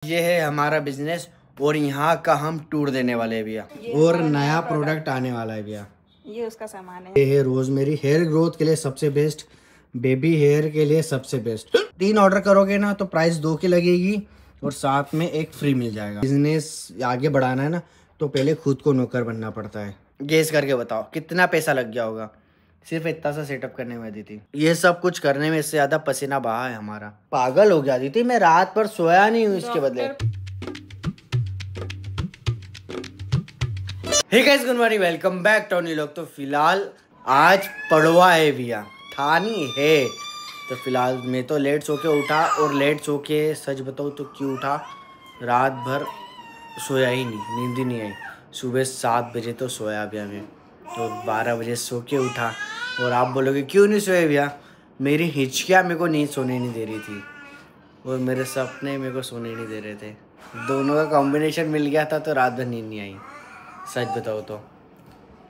ये है हमारा बिजनेस और यहाँ का हम टूर देने वाले हैं भैया। और नया प्रोडक्ट आने वाला है भैया। ये उसका सामान है। ये है रोजमेरी, हेयर ग्रोथ के लिए सबसे बेस्ट, बेबी हेयर के लिए सबसे बेस्ट। 3 ऑर्डर करोगे ना तो प्राइस 2 की लगेगी और साथ में एक फ्री मिल जाएगा। बिजनेस आगे बढ़ाना है ना तो पहले खुद को नौकर बनना पड़ता है। गेस करके बताओ कितना पैसा लग गया होगा सिर्फ इतना सा सेटअप करने में। अदिति ये सब कुछ करने में इससे ज्यादा पसीना बहा है हमारा। पागल हो गया अदिति, मैं रात भर सोया नहीं हूँ इसके बदले। Hey guys, good morning, welcome back टोनी लोग। तो फिलहाल आज पड़वा है भैया, था नहीं है। तो फिलहाल मैं तो लेट सो के उठा और लेट सो के सच बताऊँ तो क्यों उठा, रात भर सोया ही नहीं, नींद ही नहीं आई। सुबह 7 बजे तो सोया भैया मैं, तो 12 बजे सो के उठा। और आप बोलोगे क्यों नहीं सोए भैया, मेरी हिचकियाँ मेरे को नींद सोने नहीं दे रही थी और मेरे सपने मेरे को सोने नहीं दे रहे थे। दोनों का कॉम्बिनेशन मिल गया था तो रात भर नींद नहीं आई, सच बताओ तो।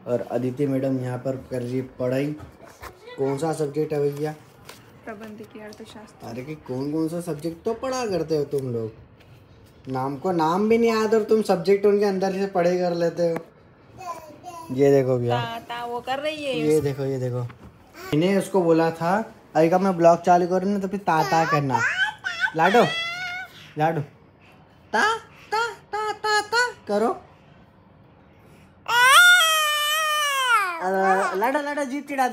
और अदिति मैडम यहाँ पर कर रही पढ़ाई। कौन सा सब्जेक्ट है भैया? प्रबंधकीय अर्थशास्त्र। अरे कि कौन सा सब्जेक्ट तो पढ़ा करते हो तुम लोग, नाम को नाम भी नहीं याद और तुम सब्जेक्ट उनके अंदर से पढ़े कर लेते हो। ये देखो भैया वो कर रही है। ये देखो मैंने उसको बोला था अरे का मैं ब्लॉग चालू करूँ ना तो फिर ता करना। लाडो लाडो ता ता ता ता ता करो। लाडो लाडो जीप चिढ़ा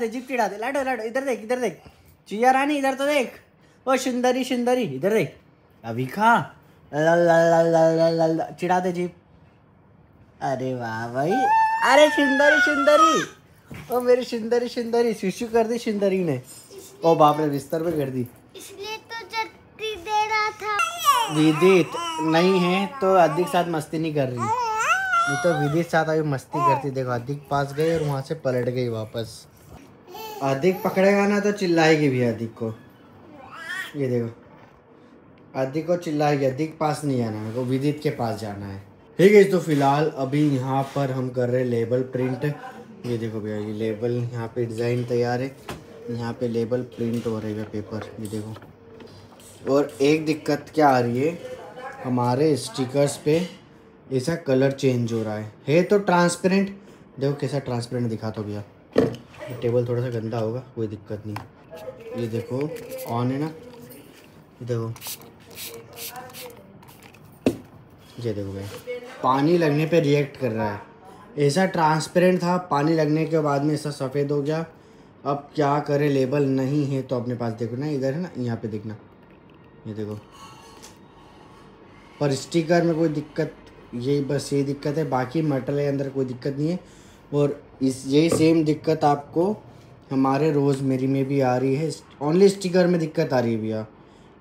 दे लाडो लाडो इधर देख चिया रानी इधर तो देख। ओ सुंदरी इधर देख। अभी खा चिढ़ा दे जीप। अरे वाह भाई, अरे सुंदरी ओ मेरी सुंदरी शिशु कर दी सुंदरी ने। ओ बाप रे, बिस्तर पे कर दी, इसलिए तो जल्दी दे रहा था। विदित नहीं है तो अधिक साथ मस्ती नहीं कर रही, नहीं तो विदित साथ अभी मस्ती करती। देखो अधिक पास गई और वहाँ से पलट गई वापस। अधिक पकड़ेगा ना तो चिल्लाएगी भी अधिक को। ये देखो अधिक को चिल्लाएगी, अधिक पास नहीं आना, मेरे को विदित के पास जाना है। ठीक है, तो फिलहाल अभी यहाँ पर हम कर रहे लेबल प्रिंट। ये देखो भैया, ये लेबल यहाँ पे डिज़ाइन तैयार है, यहाँ पे लेबल प्रिंट हो रहे हैं पेपर। ये देखो, और एक दिक्कत क्या आ रही है, हमारे स्टिकर्स पे ऐसा कलर चेंज हो रहा है तो ट्रांसपेरेंट। देखो कैसा ट्रांसपेरेंट दिखाता हूँ भैया। टेबल थोड़ा सा गंदा होगा, कोई दिक्कत नहीं। ये देखो ऑन है ना, देखो ये देखो भैया, पानी लगने पे रिएक्ट कर रहा है। ऐसा ट्रांसपेरेंट था, पानी लगने के बाद में ऐसा सफ़ेद हो गया। अब क्या करे, लेबल नहीं है तो अपने पास देखो ना, इधर है ना, यहाँ पे देखना, ये देखो। पर स्टिकर में कोई दिक्कत, यही बस ये दिक्कत है, बाकी मटेरियल के अंदर कोई दिक्कत नहीं है। और यही सेम दिक्कत आपको हमारे रोज़मेरी में भी आ रही है, ओनली स्टिकर में दिक्कत आ रही है भैया।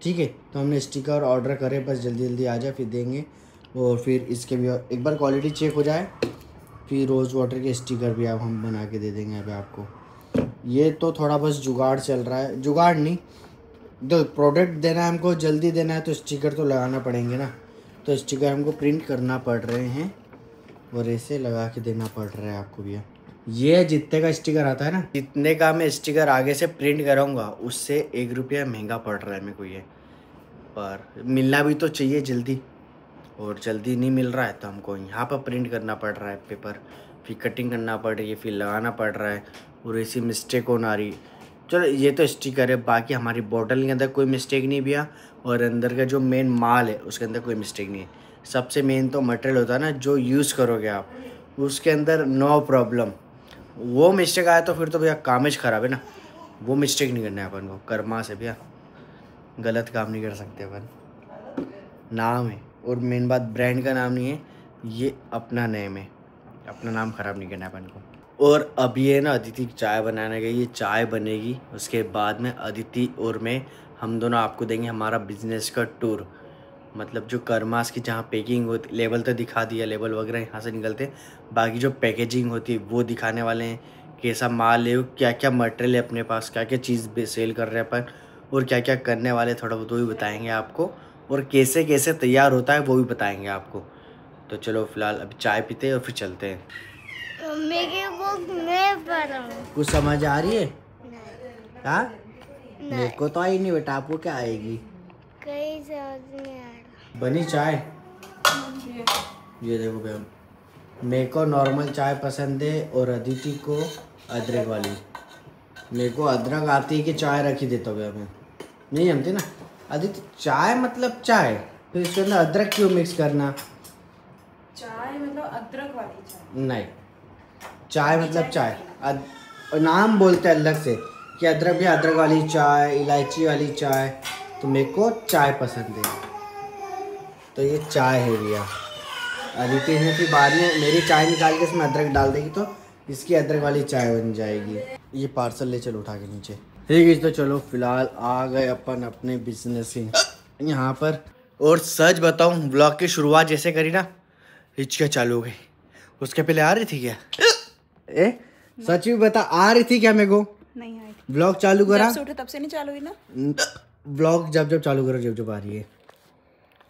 ठीक है, तो हमने स्टिकर ऑर्डर करे, बस जल्दी आ जाए फिर देंगे। और फिर इसके भी एक बार क्वालिटी चेक हो जाए फिर रोज़ वाटर के स्टिकर भी आप हम बना के दे देंगे अभी आपको। ये तो थोड़ा बस जुगाड़ चल रहा है, जुगाड़ नहीं, तो प्रोडक्ट देना है हमको, जल्दी देना है तो स्टिकर तो लगाना पड़ेंगे ना। तो स्टिकर हमको प्रिंट करना पड़ रहे हैं और ऐसे लगा के देना पड़ रहा है आपको भैया। ये जितने का स्टिकर आता है ना, जितने का मैं स्टिकर आगे से प्रिंट कराऊंगा उससे 1 रुपया महंगा पड़ रहा है मेरे को ये। पर मिलना भी तो चाहिए जल्दी, और जल्दी नहीं मिल रहा है तो हमको यहाँ पर प्रिंट करना पड़ रहा है पेपर, फिर कटिंग करना पड़ रही है, फिर लगाना पड़ रहा है, और ऐसी मिस्टेक हो ना रही। चलो ये तो स्टिकर है, बाकी हमारी बोतल के अंदर कोई मिस्टेक नहीं भैया, और अंदर का जो मेन माल है उसके अंदर कोई मिस्टेक नहीं है। सबसे मेन तो मटेरियल होता है ना जो यूज़ करोगे आप, उसके अंदर नो प्रॉब्लम। वो मिस्टेक आया तो फिर तो भैया कामेज ख़राब है ना, वो मिस्टेक नहीं करना है अपन को। कर्मा से भैया गलत काम नहीं कर सकते अपन, नाम है, और मेन बात ब्रांड का नाम नहीं है, ये अपना नेम है, अपना नाम ख़राब नहीं करना है अपन को। और अभी है ना अदिति चाय बनाने गई, ये चाय बनेगी, उसके बाद में अदिति और मैं हम दोनों आपको देंगे हमारा बिजनेस का टूर। मतलब जो कर्मास की जहाँ पैकिंग होती, लेबल तो दिखा दिया, लेबल वगैरह यहाँ से निकलते, बाकी जो पैकेजिंग होती है वो दिखाने वाले हैं। कैसा माल है, क्या क्या मटेरियल है अपने पास, क्या क्या चीज़ सेल कर रहे हैं अपन, और क्या क्या करने वाले थोड़ा बहुत वो भी बताएंगे आपको, और कैसे कैसे तैयार होता है वो भी बताएंगे आपको। तो चलो फिलहाल अभी चाय पीते हैं और फिर चलते हैं। मेरी बुक मैं पढ़ूं। कुछ समझ आ रही है? हाँ, मेरे को तो आई नहीं बेटा, आपको क्या आएगी? कहीं समझ नहीं आ रहा। बनी चाय। ये देखो भैया, मेरे को नॉर्मल चाय पसंद है और अदिति को अदरक वाली। मेरे को अदरक आती है कि चाय रख ही देता हूँ भैया मैं, नहीं जमती ना अदिति। चाय मतलब चाय, फिर इसके अंदर अदरक क्यों मिक्स करना? चाय मतलब अदरक वाली चाय नहीं, चाय मतलब चाय। नाम बोलते हैं अलग से कि अदरक भी, अदरक वाली चाय, इलायची वाली चाय। तो मेरे को चाय पसंद है, तो ये चाय है भैया। अदिति ने फिर बाद में मेरी चाय निकाल के इसमें अदरक डाल देगी तो इसकी अदरक वाली चाय बन जाएगी। ये पार्सल ले चलो उठा के नीचे। ठीक है, तो चलो फिलहाल आ गए अपन अपने बिजनेस से यहाँ पर। और सच बताऊँ, ब्लॉग की शुरुआत जैसे करी ना, हिचकियाँ चालू हो गई। उसके पहले आ रही थी क्या? सच में बता, आ रही थी क्या मेरे को? नहीं आई। ब्लॉग चालू करा, जब से उठे तब से नहीं चालू हुई ना। ब्लॉग जब चालू करो, जब आ रही है।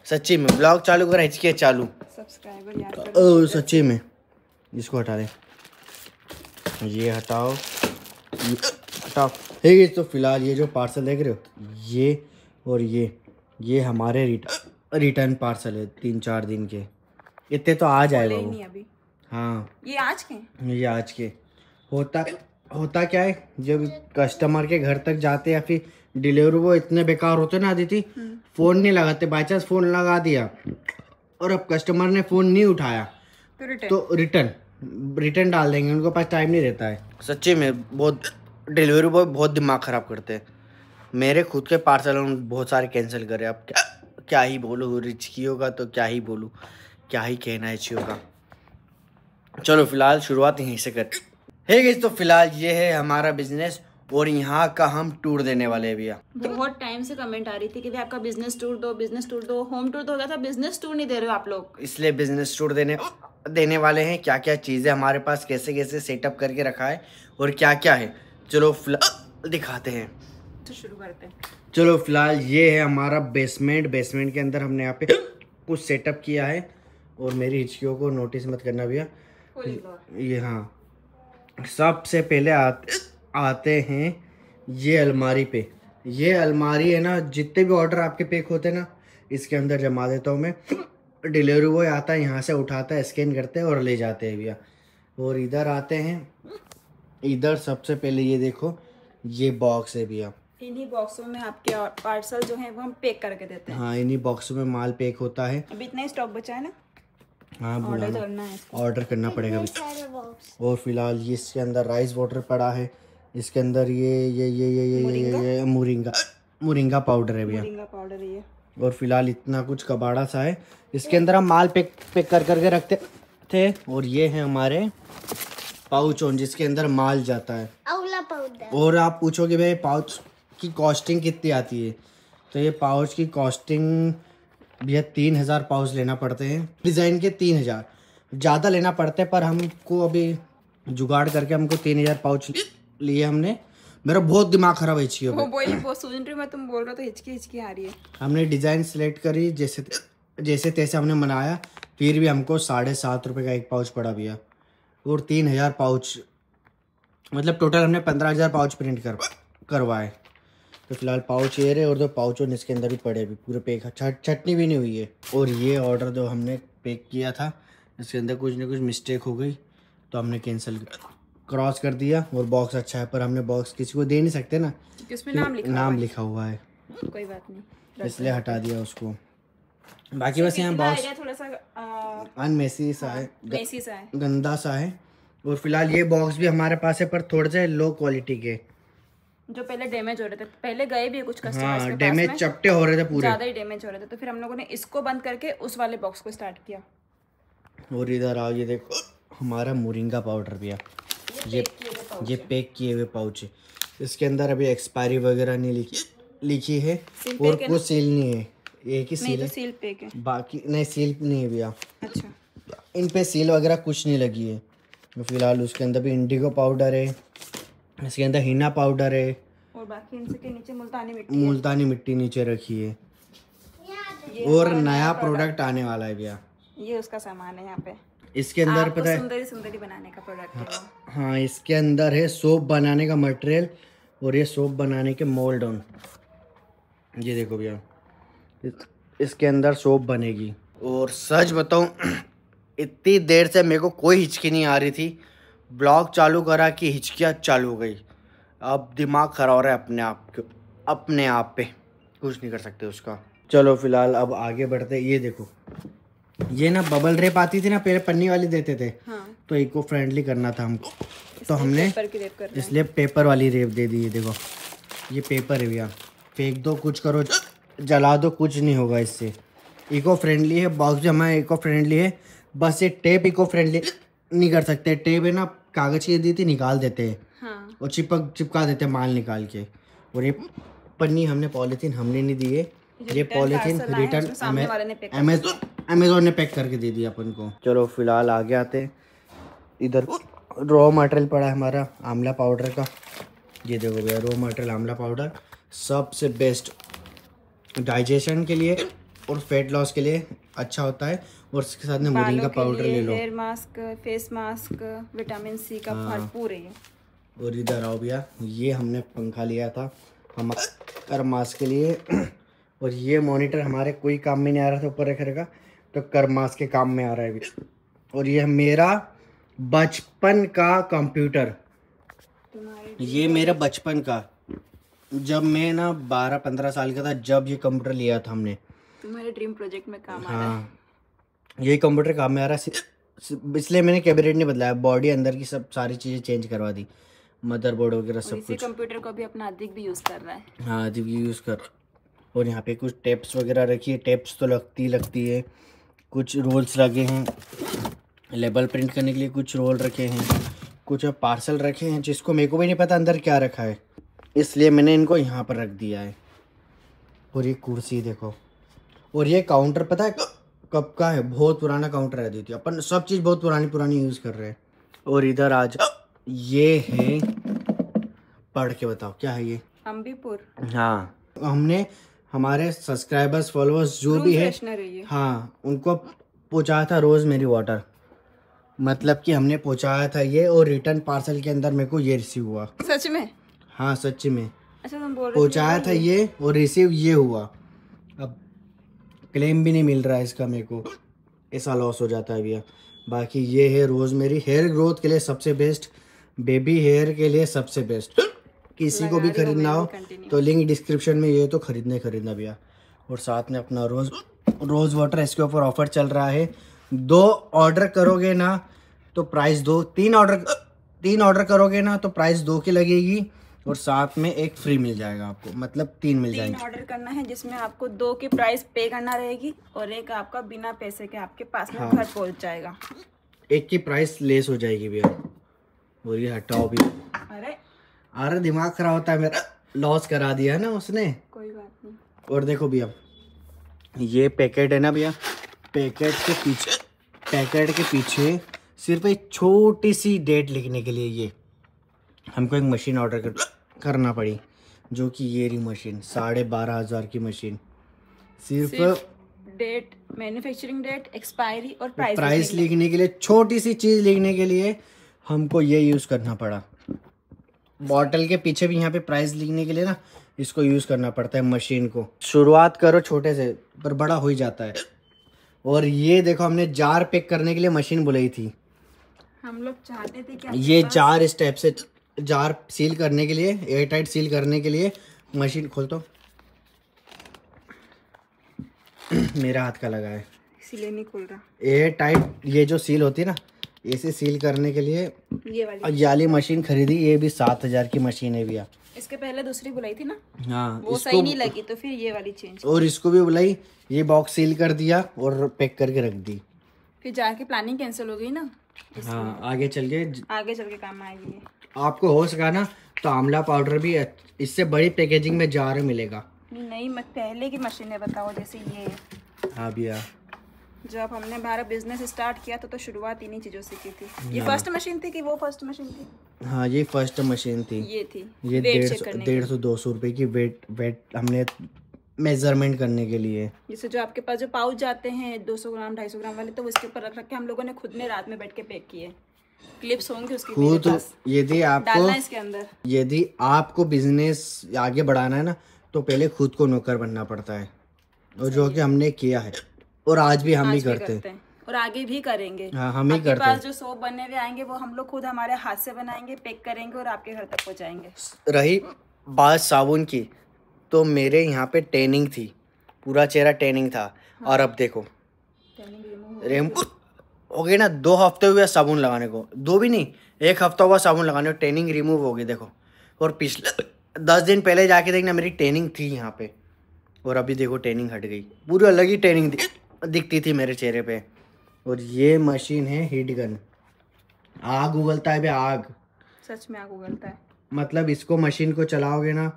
सच्ची में ब्लॉग चालू करा, हिचकियाँ चालू। सब्सक्राइबर याद करो। ओ सच्ची में। इसको हटा दे, ये हटाओ, ये हटाओ। ठीक है, तो फिलहाल ये जो पार्सल देख रहे हो, ये और ये हमारे रिटर्न पार्सल है 3-4 दिन के। इतने तो आ जाए बोले ही बाबू। नहीं अभी। हाँ, ये आज के? ये आज के। होता क्या है, जब कस्टमर के घर तक जाते या फिर डिलीवरी वो इतने बेकार होते ना अदिति, फ़ोन नहीं लगाते। बाई चांस फ़ोन लगा दिया और अब कस्टमर ने फ़ोन नहीं उठाया तो रिटर्न डाल देंगे। उनको पास टाइम नहीं रहता है। सच्ची में बहुत डिलीवरी बॉय बहुत दिमाग ख़राब करते हैं। मेरे खुद के पार्सल बहुत सारे कैंसिल करे। अब क्या ही बोलूँ, रिचकियों का तो क्या ही बोलूँ, क्या ही कहना है चियों का। चलो फिलहाल शुरुआत यहीं से करते हैं। तो फिलहाल ये है हमारा बिजनेस और यहाँ का हम टूर देने वाले हैं भैया। बहुत टाइम से कमेंट आ रही थी कि भाई आपका बिजनेस टूर दो, बिजनेस टूर दो। होम टूर तो हो गया था, बिजनेस टूर नहीं दे रहे हो आप लोग। इसलिए बिजनेस टूर देने वाले हैं। क्या क्या चीज़ें हमारे पास, कैसे कैसे सेटअप करके रखा है और क्या क्या है, चलो फिलहाल दिखाते हैं। तो शुरू करते हैं। चलो फिलहाल ये है हमारा बेसमेंट के अंदर हमने यहाँ पे कुछ सेटअप किया है। और मेरी हिचकियों को नोटिस मत करना भैया। ये हाँ, सबसे पहले आते हैं ये अलमारी पे। ये अलमारी है ना, जितने भी ऑर्डर आपके पैक होते हैं ना, इसके अंदर जमा देता हूँ मैं। डिलीवरी बॉय आता है, यहाँ से उठाता है, स्कैन करते हैं और ले जाते हैं भैया। और इधर आते हैं, इधर सबसे पहले ये देखो, ये बॉक्स है भैया। इन्हीं बॉक्सों में आपके पार्सल जो है वो हम पैक करके देते हैं। हाँ, इन्हीं बॉक्सों में माल पैक होता है। अभी इतना ही स्टॉक बचा है ना। हाँ, ऑर्डर करना है इसको। ऑर्डर करना पड़ेगा अभी। और फिलहाल ये इसके अंदर राइस वाटर पड़ा है। इसके अंदर ये मोरिंगा पाउडर है भैया। मोरिंगा पाउडर है ये। और फिलहाल इतना कुछ कबाड़ा सा है, इसके अंदर हम माल पैक करके रखते थे। और ये है हमारे पाउच ऑन, जिसके अंदर माल जाता है। आंवला पाउडर। और आप पूछोगे भाई पाउच की कॉस्टिंग कितनी आती है, तो ये पाउच की कॉस्टिंग भैया 3000 पाउच लेना पड़ते हैं। डिज़ाइन के 3000 ज़्यादा लेना पड़ते हैं, पर हमको अभी जुगाड़ करके हमको 3000 पाउच लिए हमने। मेरा बहुत दिमाग खराब है हिचकी। वो सुन रही मैं, तुम बोल रहे हो तो हिचकी आ रही है। हमने डिज़ाइन सेलेक्ट करी, जैसे तैसे हमने बनाया, फिर भी हमको 7.5 रुपये का एक पाउच पड़ा भैया। और 3000 पाउच, मतलब टोटल हमने 15,000 पाउच प्रिंट करवाए। तो फिलहाल पाउच ये रहे, और दो पाउच और इसके अंदर भी पड़े, भी पूरे पैक, चटनी भी नहीं हुई है। और ये ऑर्डर जो हमने पैक किया था, इसके अंदर कुछ ना कुछ मिस्टेक हो गई तो हमने कैंसिल क्रॉस कर दिया। और बॉक्स अच्छा है, पर हमने बॉक्स किसी को दे नहीं सकते ना, उसमें नाम लिखा हुआ है, कोई बात नहीं, इसलिए हटा दिया उसको। बाकी बस यहाँ बॉक्स थोड़ा सा अनमेसी सा है, मेसी सा है, गंदा सा है। और फिलहाल ये बॉक्स भी हमारे पास है, पर थोड़े से लो क्वालिटी के, जो पहले डैमेज हो रहे थे। पहले गए भी कुछ कस्टमर्स हाँ, के पास डैमेज में, चपटे हो रहे थे पूरे, ज़्यादा ही डैमेज हो रहे थे। तो फिर हम लोगों ने इसको बंद करके उस वाले बॉक्स को स्टार्ट किया। और इधर आओ, ये देखो हमारा मोरिंगा पाउडर भैया। ये पैक किए हुए पाउच है। इसके अंदर अभी एक्सपायरी वगैरह नहीं लिखी है, और कुछ सील नहीं है। एक ही सील है, सील पैक है, बाकी नहीं सील नहीं है भैया। अच्छा, इन पे सील वगैरह कुछ नहीं लगी है। तो फिलहाल उसके अंदर भी इंडिगो पाउडर है, इसके अंदर हीना पाउडर है, और बाकी इनसे के नीचे मुल्तानी मिट्टी नीचे रखी है। और नया प्रोडक्ट आने वाला है भैया, ये उसका सामान है यहाँ पे। इसके अंदर पता है, सुंदरी बनाने का प्रोडक्ट है। हाँ, इसके अंदर है सोप बनाने का मटेरियल, और ये सोप बनाने के मोल्ड ऑन। ये देखो भैया, इसके अंदर सोप बनेगी। और सच बताऊं इतनी देर से मेरे को कोई हिचकी नहीं आ रही थी, ब्लॉग चालू करा कि हिचकियाँ चालू हो गई। अब दिमाग खराब हो रहा है अपने आप पे, कुछ नहीं कर सकते उसका। चलो फिलहाल अब आगे बढ़ते। ये देखो, ये ना बबल रेप आती थी ना, पहले पन्नी वाली देते थे। हाँ। तो इको फ्रेंडली करना था हमको, तो हमने पेपर की रेप कर रहे हैं। इसलिए पेपर वाली रेप दे दी। ये देखो, ये पेपर है भैया, फेंक दो, कुछ करो, जला दो, कुछ नहीं होगा इससे। इको फ्रेंडली है, बॉक्स भी हमारा इको फ्रेंडली है। बस ये टेप इको फ्रेंडली नहीं कर सकते। टेप है ना, कागज़ की दी थी, निकाल देते हैं। हाँ। और चिपका देते हैं माल निकाल के। और ये पन्नी हमने पॉलीथीन हमने नहीं दी है, ये पॉलीथीन रिटर्न अमेजोन ने पैक करके दे दिया अपन को। चलो फिलहाल आगे आते। इधर रॉ मटेरियल पड़ा है हमारा आंवला पाउडर का। ये देखो भैया, रॉ मटेरियल आंवला पाउडर सबसे बेस्ट, डाइजेशन के लिए और फैट लॉस के लिए अच्छा होता है। और उसके साथ में मोरिंगा पाउडर ले लो। Hair mask, face mask, vitamin C का भरपूर है। और इधर आओ भैया, ये हमने पंखा लिया था हम कर्मास के लिए। और ये मॉनिटर हमारे कोई काम में नहीं आ रहा था ऊपर रखने का, तो कर्मास के काम में आ रहा है भैया। और ये मेरा बचपन का कंप्यूटर, ये मेरा बचपन का, जब मैं ना 12-15 साल का था जब ये कंप्यूटर लिया था हमने। तुम्हारे ड्रीम प्रोजेक्ट में काम आ रहा है। हाँ, ये कंप्यूटर काम में आ रहा है, इसलिए मैंने कैबिनेट नहीं बदलाया, बॉडी अंदर की सब सारी चीज़ें चेंज करवा दी, मदरबोर्ड वगैरह सब कुछ। कंप्यूटर को भी अपना अधिक भी यूज़ कर रहा है। हाँ, अधिक यूज़ कर। और यहाँ पे कुछ टेप्स वगैरह रखी है, टेप्स तो लगती है। कुछ रोल्स लगे हैं लेबल प्रिंट करने के लिए, कुछ रोल रखे हैं, कुछ पार्सल रखे हैं जिसको मेरे को भी नहीं पता अंदर क्या रखा है, इसलिए मैंने इनको यहाँ पर रख दिया है। और ये कुर्सी देखो, और ये काउंटर पता है कब का है, बहुत पुराना काउंटर है। देती अपन सब चीज़ बहुत पुरानी यूज़ कर रहे हैं। और इधर आज ये है, पढ़ के बताओ क्या है ये? अम्बीपुर। हाँ, हमने हमारे सब्सक्राइबर्स फॉलोअर्स जो भी है, हाँ, उनको पहुँचाया था रोज़मेरी वाटर, मतलब कि हमने पहुँचाया था ये। और रिटर्न पार्सल के अंदर मेरे को ये रिसीव हुआ। सच में? हाँ सच में। अच्छा, तुम बोल रहे पहुँचाया था ये और रिसीव ये हुआ। अब क्लेम भी नहीं मिल रहा है इसका मेरे को, ऐसा लॉस हो जाता है भैया। बाकी ये है रोज़मेरी, हेयर ग्रोथ के लिए सबसे बेस्ट, बेबी हेयर के लिए सबसे बेस्ट। किसी को भी खरीदना हो तो लिंक डिस्क्रिप्शन में, ये तो खरीदना भैया। और साथ में अपना रोज़ वाटर, इसके ऊपर ऑफर चल रहा है। 2 ऑर्डर करोगे ना तो प्राइस 2, 3 ऑर्डर करोगे ना तो प्राइस 2 की लगेगी। और साथ में एक फ्री मिल जाएगा आपको, मतलब 3 मिल जाएंगे। 3 ऑर्डर करना है जिसमें आपको 2 की प्राइस पे करना रहेगी और एक आपका बिना पैसे के आपके पास में घर पहुंच जाएगा। एक की प्राइस लेस हो जाएगी भैया। और ये हटाओ भी, अरे दिमाग खराब होता है मेरा, लॉस करा दिया है ना उसने, कोई बात नहीं। और देखो भैया, ये पैकेट है ना भैया, पैकेट के पीछे सिर्फ एक छोटी सी डेट लिखने के लिए ये हमको एक मशीन ऑर्डर करना पड़ी, जो कि ये रही मशीन, 12,500 की मशीन। सिर्फ डेट, मैन्युफैक्चरिंग डेट, एक्सपायरी और प्राइस लिखने के लिए, छोटी सी चीज़ लिखने के लिए हमको ये यूज़ करना पड़ा। बॉटल के पीछे भी यहाँ पे प्राइस लिखने के लिए ना इसको यूज़ करना पड़ता है मशीन को। शुरुआत करो छोटे से पर बड़ा हो ही जाता है। और ये देखो, हमने जार पैक करने के लिए मशीन बुलाई थी। हम लोग चाहते थे कि ये जार इस टाइप से, जार सील करने के लिए, एयर टाइट सील करने के लिए मशीन खोल तो मेरा हाथ का लगा है, इसीलिए नहीं खुल रहा। एयर टाइट ये जो सील होती है ना, इसे सील करने के लिए ये वाली मशीन खरीदी। ये भी 7,000 की मशीन है भैया। इसके पहले दूसरी बुलाई थी ना, हाँ, वो सही नहीं लगी तो फिर ये वाली चेंज। और इसको भी बुलाई, ये बॉक्स सील कर दिया और पैक करके रख दी। फिर जाके प्लानिंग कैंसिल हो गई ना। हाँ, आगे चल के काम आएगी। आपको हो सका ना तो आंवला पाउडर भी इससे बड़ी पैकेजिंग में जार मिलेगा। नहीं, पहले की मशीनें बताओ, जैसे ये। हाँ भैया, जब हमने हमारा बिजनेस स्टार्ट किया तो शुरुआत इन्हीं चीज़ों से की थी। ये फर्स्ट मशीन थी कि वो फर्स्ट मशीन थी? हाँ, ये फर्स्ट मशीन थी। ये 150-200 रुपए की वेट हमने मेजरमेंट करने के लिए। जैसे जो आपके पास जो पाउच जाते हैं 200 ग्राम 250 ग्राम वाले, तो उसके ऊपर रख के हम लोगों ने खुद ने रात में बैठ के पैक किए। क्लिप्स होंगे उसकी खुद। यदि डालना है इसके अंदर, यदि आपको बिजनेस आगे बढ़ाना है ना तो पहले खुद को नौकर बनना पड़ता है। और जो कि हमने किया है और आज भी हम ही करते हैं और आगे भी करेंगे। हाँ, हम ही आपके करते पास हैं। जो सोप बनने हुए आएंगे वो हम लोग खुद हमारे हाथ से बनाएंगे, पैक करेंगे और आपके घर तक पहुंचाएंगे। रही बात साबुन की, तो मेरे यहाँ पे टैनिंग थी, पूरा चेहरा टैनिंग था। हाँ। और अब देखो टैनिंग रिमूव रेम हो गई ना, 2 हफ्ते हुए साबुन लगाने को, 2 भी नहीं 1 हफ्ता हुआ साबुन लगाने को, टैनिंग रिमूव हो गई देखो। और पिछले 10 दिन पहले जाके देखना मेरी टैनिंग थी यहाँ पे, और अभी देखो टैनिंग हट गई, पूरी अलग ही टैनिंग दिखती थी मेरे चेहरे पे। और ये मशीन है हीट गन, आग उगलता है बे आग, सच में आग उगलता है। मतलब इसको मशीन को चलाओगे ना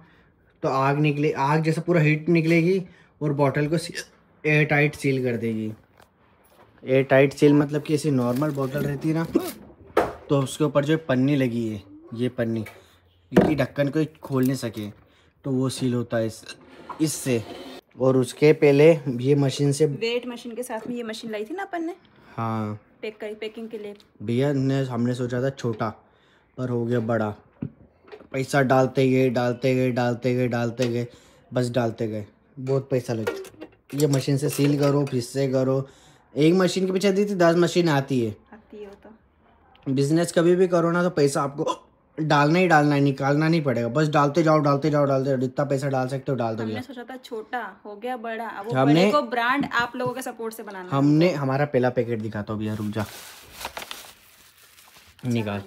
तो आग निकले, आग जैसा पूरा हीट निकलेगी और बॉटल को एयर टाइट सील कर देगी। एयर टाइट सील मतलब कि ऐसी नॉर्मल बोतल रहती है ना, तो उसके ऊपर जो पन्नी लगी है, ये पन्नी क्योंकि ढक्कन को खोल नहीं सके, तो वो सील होता है इससे। और उसके पहले ये मशीन से, वेट मशीन के साथ में ये मशीन लाई थी ना अपन ने, हाँ पैकिंग के लिए। भैया ने हमने सोचा था छोटा, पर हो गया बड़ा। पैसा डालते गए, बस डालते गए, बहुत पैसा लग। ये मशीन से सील करो, फिर से करो, एक मशीन के पीछे दी थी 10 मशीन आती है। वो तो बिजनेस कभी भी करो ना तो पैसा आपको डालना ही डालना है, निकालना नहीं पड़ेगा, बस डालते जाओ जितना पैसा डाल सकते हो डाल दो। हमने सोचा था छोटा, हो गया बड़ा। अब वो हमने- बड़े को ब्रांड आप लोगों के सपोर्ट से बनाना है। हमने हमारा पहला पैकेट दिखाता हूँ भैया, रुक जा निकाल।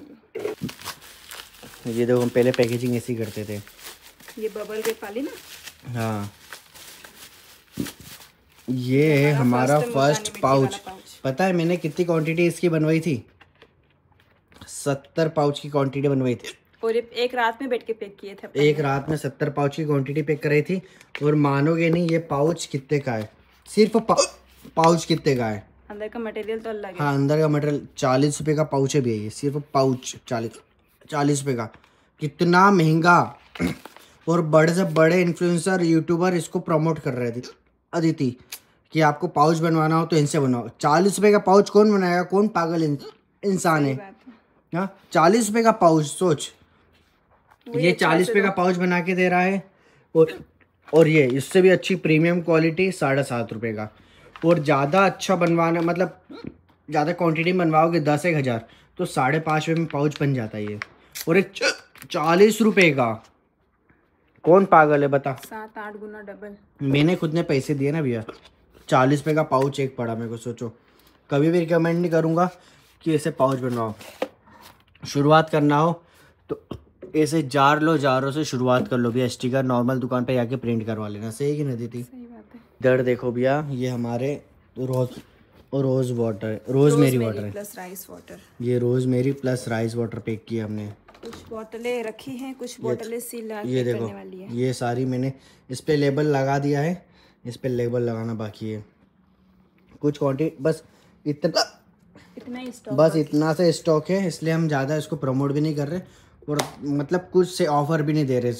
ये देखो हम पहले पैकेजिंग ऐसी करते थे, ये बबल रैप वाली ना। हाँ ये है हमारा फर्स्ट पाउच। पता है मैंने कितनी क्वांटिटी इसकी बनवाई थी? 70 पाउच की क्वांटिटी बनवाई थी, और एक रात में बैठ के पैक किए थे अपन। एक रात में 70 पाउच की क्वांटिटी पैक कराई थी। और मानोगे नहीं ये पाउच कितने का है, सिर्फ पाउच कितने का है, अंदर का मटेरियल तो अलग है। हाँ अंदर का मटेरियल 40 रुपये का पाउच है भैया, ये सिर्फ पाउच 40 रुपये का, कितना महंगा। और बड़े से बड़े इन्फ्लुएंसर यूट्यूबर इसको प्रमोट कर रहे थे अदिति, कि आपको पाउच बनवाना हो तो इनसे बनवाओ। 40 रुपये का पाउच कौन बनाएगा, कौन पागल इंसान है? हाँ 40 रुपये का पाउच, सोच ये 40 रुपये का पाउच बना के दे रहा है। और ये इससे भी अच्छी प्रीमियम क्वालिटी 7.5 रुपये का। और ज़्यादा अच्छा बनवाना, मतलब ज़्यादा क्वांटिटी बनवाओगे 10-1 हज़ार, तो 5.5 रुपये में पाउच बन जाता है ये। और एक 40 रुपये का, कौन पागल है बता? 7-8 गुना डबल। मैंने खुद ने पैसे दिए ना भैया, 40 रुपये का पाउच एक पड़ा मेरे को। सोचो, कभी भी रिकमेंड नहीं करूँगा कि ऐसे पाउच बनवाओ। शुरुआत करना हो तो ऐसे जारों से शुरुआत कर लो भैया। स्टिकर नॉर्मल दुकान पे जाके प्रिंट करवा लेना, सही कि नहीं दीदी? सही बात है। इधर देखो भैया, ये हमारे रोज वाटर, रोजमेरी वाटर है, प्लस राइस वाटर। ये rosemary plus rice water pack किया हमने। कुछ बोतलें रखी हैं, कुछ बोतलें सील ये देखो, करने वाली है। ये सारी मैंने इस पे लेबल लगा दिया है, इस पे लेबल लगाना बाकी है। कुछ क्वांटिटी बस इतना ही स्टॉक, बस इतना से स्टॉक है, इसलिए हम ज़्यादा इसको प्रमोट भी नहीं कर रहे, और मतलब कुछ से ऑफर भी नहीं दे रहे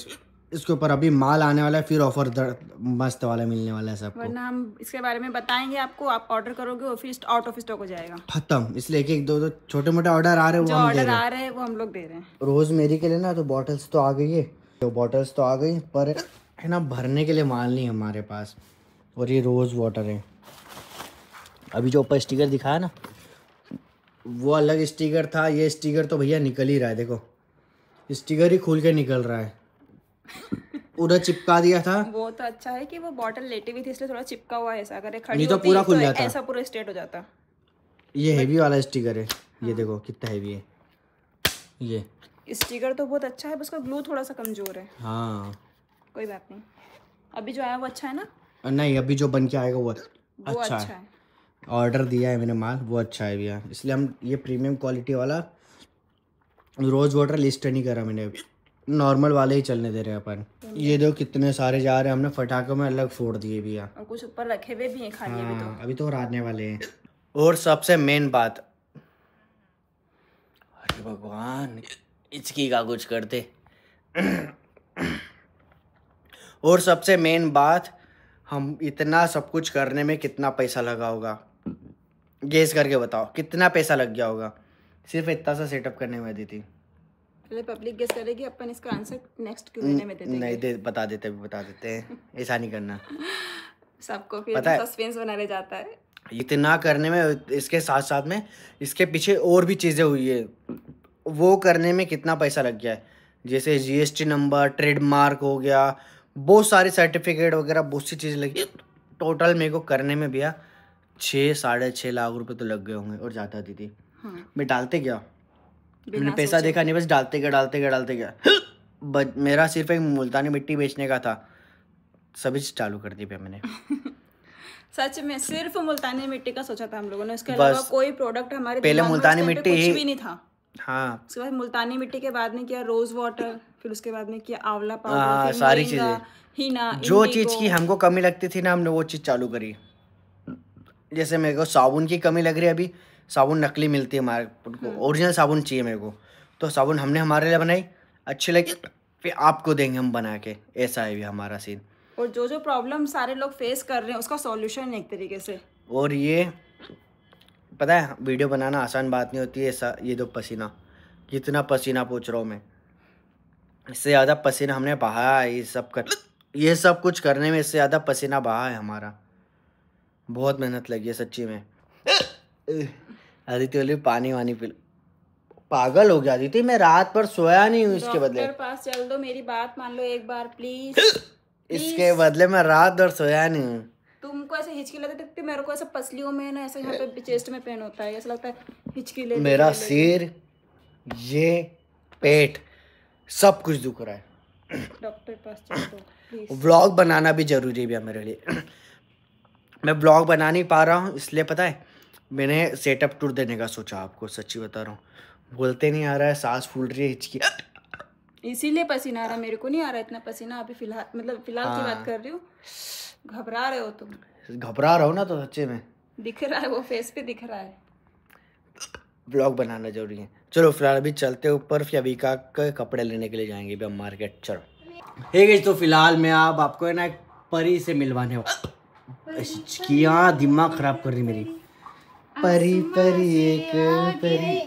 इसके ऊपर। अभी माल आने वाला है, फिर ऑफर मस्त वाला मिलने वाला है सबको, वरना हम इसके बारे में बताएंगे आपको, आप ऑर्डर करोगे और फिर आउट ऑफ स्टॉक हो जाएगा खत्म। इसलिए एक दो छोटे मोटे ऑर्डर आ रहे हैं, जो वो हम दे ऑर्डर रहे आ रहे हैं वो हम लोग दे रहे हैं। हैं। रोजमेरी के लिए ना तो बॉटल्स तो आ गई है, तो बॉटल्स तो आ गई, पर है ना भरने के लिए माल नहीं है हमारे पास। और ये रोज़ वाटर है, अभी जो ऊपर स्टिकर दिखाया ना वो अलग स्टिकर था, ये स्टिकर तो भैया निकल ही रहा है, देखो स्टिकर ही खुल के निकल रहा है। पूरा चिपका दिया था। वो तो अच्छा है कि वो बॉटल लेटी हुई थी इसलिए थोड़ा चिपका हुआ है, ऐसा अगर खड़ी नहीं तो होती पूरा खुल तो जाता, ऐसा पूरा स्ट्रेट हो जाता। ये हैवी वाला स्टिकर है, ये देखो कितना हैवी है ये स्टिकर तो बहुत अच्छा है, बस उसका ग्लू थोड़ा सा कमजोर है। हाँ कोई बात नहीं, अभी जो आया वो अच्छा है ना? नहीं, अभी जो बन के आएगा वो अच्छा है। ऑर्डर दिया है मैंने माल, वो अच्छा है भैया, इसलिए हम ये प्रीमियम क्वालिटी वाला रोज़ वाटर लिस्ट नहीं करा मैंने, नॉर्मल वाले ही चलने दे रहे हैं अपन। ये देखो कितने सारे जा रहे हैं, हमने फटाकों में अलग फोड़ दिए भैया, और कुछ ऊपर रखे हुए भी हैं खाली अभी तो। अभी तो रातने वाले हैं। और सबसे मेन बात, अरे भगवान इसकी का कुछ करते। और सबसे मेन बात, हम इतना सब कुछ करने में कितना पैसा लगा होगा, गेस करके बताओ कितना पैसा लग गया होगा सिर्फ इतना सा सेटअप करने में। दी थी पहले पब्लिक गेस करेगी, अपन इसका आंसर नेक्स्ट Q&A में दे देंगे। नहीं दे, बता देते हैं, ऐसा नहीं करना। सबको फिर पता है? सस्पेंस बनाने जाता है। इतना करने में, इसके साथ साथ में इसके पीछे और भी चीज़ें हुई है, वो करने में कितना पैसा लग गया है। जैसे जीएसटी नंबर, ट्रेडमार्क हो गया, बहुत सारे सर्टिफिकेट वगैरह, बहुत सी चीज़ें लगी। टोटल मेरे को करने में भैया 6-6.5 लाख रुपए तो लग गए होंगे। और जाता दीदी मैं डालते गया, मैंने पैसा देखा नहीं, बस डालते गया। मेरा सिर्फ एक मुल्तानी मिट्टी बेचने का था, सभी चीज चालू कर दी मैंने। सच में सिर्फ मुल्तानी मिट्टी का सोचा था हम लोगों ने, उसके अलावा कोई प्रोडक्ट हमारे पहले दिमाग में मुल्तानी उस टाइम पे मिट्टी कुछ भी नहीं था। हाँ, उसके बाद मुल्तानी मिट्टी के बाद में किया रोज वाटर, फिर उसके बाद में किया आंवला पाउडर, फिर सारी मोरिंगा, चीजें, हीना, जो चीज की हमको कमी लगती थी ना, हमने वो चीज चालू करी। जैसे मेरे को साबुन की कमी लग रही है, अभी साबुन नकली मिलती है हमारे को, ओरिजिनल साबुन चाहिए मेरे को, तो साबुन हमने हमारे लिए बनाई, अच्छी लगी, फिर आपको देंगे हम बना के। ऐसा है भी हमारा सीन। और जो प्रॉब्लम सारे लोग फेस कर रहे हैं उसका सॉल्यूशन एक तरीके से। और ये पता है, वीडियो बनाना आसान बात नहीं होती है। ऐसा ये दो पसीना, कितना पसीना पोंछ रहा हूँ मैं, इससे ज़्यादा पसीना हमने बहाया है ये सब कुछ करने में, इससे ज़्यादा पसीना बहा है हमारा। बहुत मेहनत लगी है सच्ची में। आदित्य बोली पानी वानी पी लो, पागल हो गया आदित्य, मैं रात भर सोया नहीं हूँ इसके बदले। डॉक्टर पास चल दो, मेरी बात मान लो एक बार प्लीज। इसके बदले मैं रात भर सोया नहीं हूँ। तुमको ऐसे हिचकी लगती है, मेरे को ऐसा पसलियों में ना, ऐसा यहाँ पे चेस्ट में पेन होता है, ऐसा लगता है हिचकी ले। मेरा सिर, ये पेट, सब कुछ दुख रहा है। डॉक्टर पास चल दो प्लीज। व्लॉग बनाना भी जरूरी है भैया मेरे लिए। मैं व्लॉग बना नहीं पा रहा हूँ, इसलिए पता है मैंने सेटअप टूर देने का सोचा। आपको सच्ची बता रहा हूँ, बोलते नहीं आ रहा है, सांस फूल रही है, हिचकी, इसीलिए पसीना आ रहा। मेरे को नहीं आ रहा इतना पसीना अभी फिलहाल, मतलब फिलहाल की बात कर रही हूँ। घबरा रहे हो तुम? घबरा रहा हूँ ना, तो सच्चे में दिख रहा है, वो फेस पे दिख रहा है। ब्लॉग बनाना जरूरी है। चलो फिलहाल अभी चलते ऊपर, फिर अभी का कपड़े लेने के लिए जाएंगे अभी हम मार्केट। चलो ठीक है, तो फिलहाल मैं अब आपको है ना एक परी से मिलवाने किया, दिमाग खराब कर रही मेरी। परी परी एक परी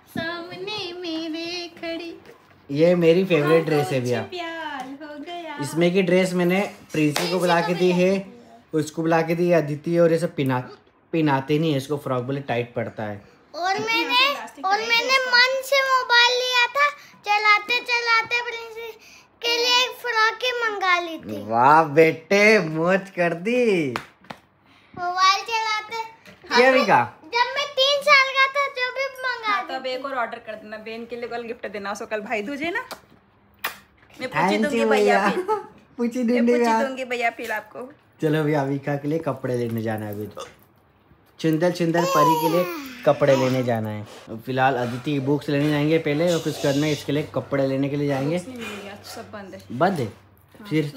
सामने मेरे खड़ी, ये मेरी फेवरेट ड्रेस है भैया। प्यार हो गया। इसमें की ड्रेस मैंने प्रिंसी को बुला के दी है, उसको बुला के दी अदिति, और ये सब पिनाते नहीं है इसको, फ्रॉक बोले टाइट पड़ता है। और मैंने मन से मोबाइल लिया था, चलाते चलाते प्रिंसेस के लिए एक फ्रॉक ही मंगा ली थी। वाह बेटे, मौज कर दी। मोबाइल चलाते क्या बिका? जब मैं 3 साल का था जो भी मंगा तो अब एक और ऑर्डर कर देना, बहन के लिए कल गिफ्ट देना उसको, कल भाई दूज है ना। मैं पूछी Thank दूंगी you भैया, भैया। फिर पूछी मैं दूंगी पूछी भैया। दूंगी भैया फिर आपको। चलो भैया, अविका के लिए कपड़े लेने जाना है अभी। तो चिंदल परी के लिए कपड़े लेने जाना है। फिलहाल अदिति की बुक्स लेने जाएंगे पहले, और कुछ करना है, इसके लिए कपड़े लेने के लिए जाएंगे। नहीं मिलेगा, सब बंद है। बंद है? फिर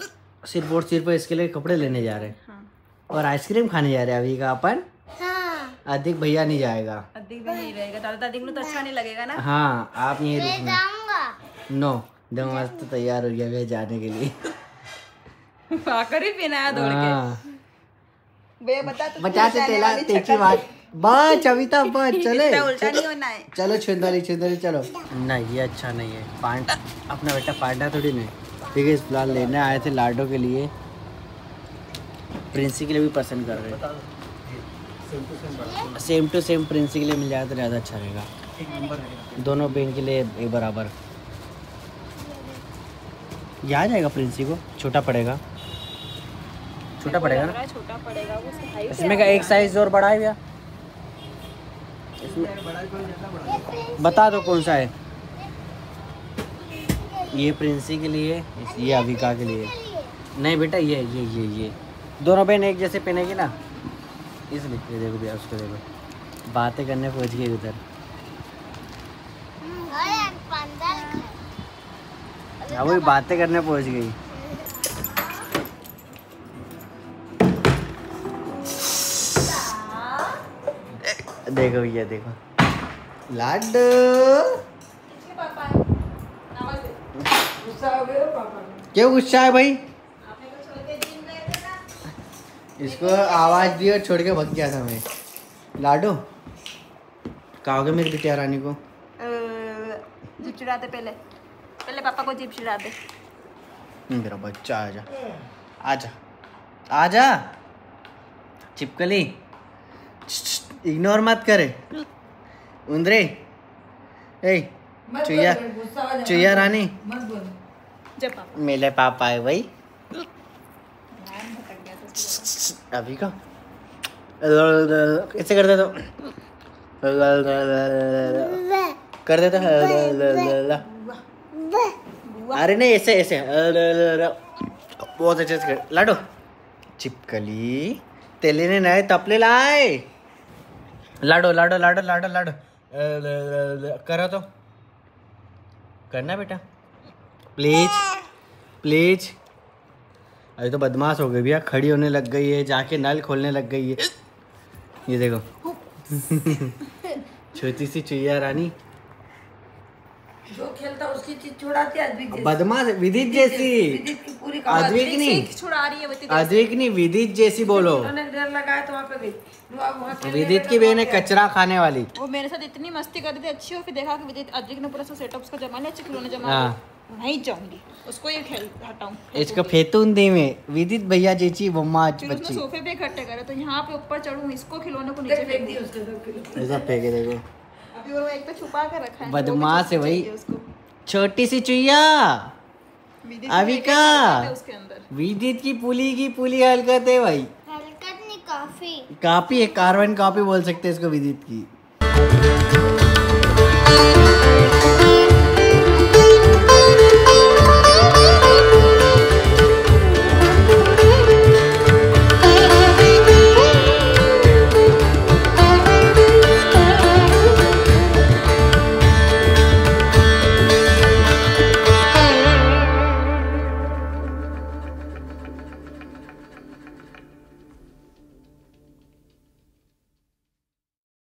सिर्फ और सिर्फ इसके लिए कपड़े लेने जा रहे हैं। हाँ। और आइसक्रीम खाने जा रहे हैं अविका अपन। हाँ, अधिक भैया नहीं जाएगा। अधिक भी नहीं रहेगा, दादा दादी को तो अच्छा नहीं लगेगा ना। हाँ, आप यहीं मैं रुकना। जाऊंगा। नो, दमाद तो तैयार हो गया भैया जाने के लिए। आकर ही पीना है दौड़ के। हाँ, भैया बता तो, बचाते तेला तेची बात बस अविता बस चले। इतना उल्टा नहीं होना है। चलो छिंदली चलो। नहीं, ये अच्छा नहीं है। अपना बेटा पांडा थोड़ी नहीं। ठीक है, फिलहाल लेने आए थे लाडो के लिए, प्रिंसी के लिए भी पसंद कर रहे हैं। सेम टू सेम प्रिंसी के लिए मिल जाए तो ज़्यादा अच्छा रहेगा, दोनों बहन के लिए एक बराबर। ये आ जाएगा प्रिंसी को, छोटा पड़ेगा ना? छोटा पड़ेगा वो सही। इसमें का एक साइज और बड़ा है भैया, बता दो कौन सा है। ये प्रिंसी के लिए, ये अविका के लिए। नहीं बेटा, ये दोनों बहन एक जैसे पहनेगी ना, इसलिए। ये देखो भैया, उसको देखो, बातें करने पहुंच गई उधर। हाँ, वही बातें करने पहुंच गई। देखो भैया, देखो लाडो। क्यों गुस्सा है भाई? इसको आवाज दी और छोड़ के भाग गया था मैं। लाडो, कहोगे मेरी बिटिया रानी को? जिप चिढ़ा दे, पहले पापा को जिप चिढ़ा दे। मेरा बच्चा, आजा आजा आजा। चिपकली इग्नोर मत करे उंदरे। ए चुया चुया रानी जब पापा मेरे पापा आए भाई अभी का ऐसे कर दे तो कर देता। अरे नहीं ऐसे ऐसे बहुत अच्छे से कर। लाडो चिपकली तेले ने नए तपले लाए। लाडो लाडो लाडो लाडो लाडो करो तो करना बेटा प्लीज प्लीज। अरे तो बदमाश हो गई भैया, खड़ी होने लग गई है, जाके नल खोलने लग गई है। ये देखो छोटी सी चुईया रानी जो खेलता उसकी चीज छुड़ाती है अद्विक जैसी। बदमाश विदित जैसी। विदित की पूरी अद्विक नहीं छुड़ा रही है वो अद्विक नहीं विदित जैसी बोलो। उन्होंने डर लगाया तो वहाँ पे गई। विदित की बहन है कचरा खाने वाली। वो मेरे साथ इतनी मस्ती कर रही थी अच्छी, और फिर देखा कि विदित अद्विक ने पूरा सेटअप उसका जमा लिया, अच्छे खिलौने जमा हाँ। लिए। नहीं जाऊंगी उसको ये खेल हटाऊं। इसको फेतून दे में विदित भैया जैसी बम्माच फिर उसने बच्ची सोफे पे इकट्ठे करे तो यहाँ पे ऊपर चढ़ूं, इसको खिलौने को नीचे फेंक दिया। ऐसा फेंके देखो। अभी वो एक तो छुपा कर रखा है। बदमाश है भाई उसको छोटी सी चुईया। विदित अभी को का लेके है उसके अंदर। विदित की पुली हरकत है भाई। हरकत नहीं काफी कापी है, कार्बन कॉपी बोल सकते हैं इसको विदित की।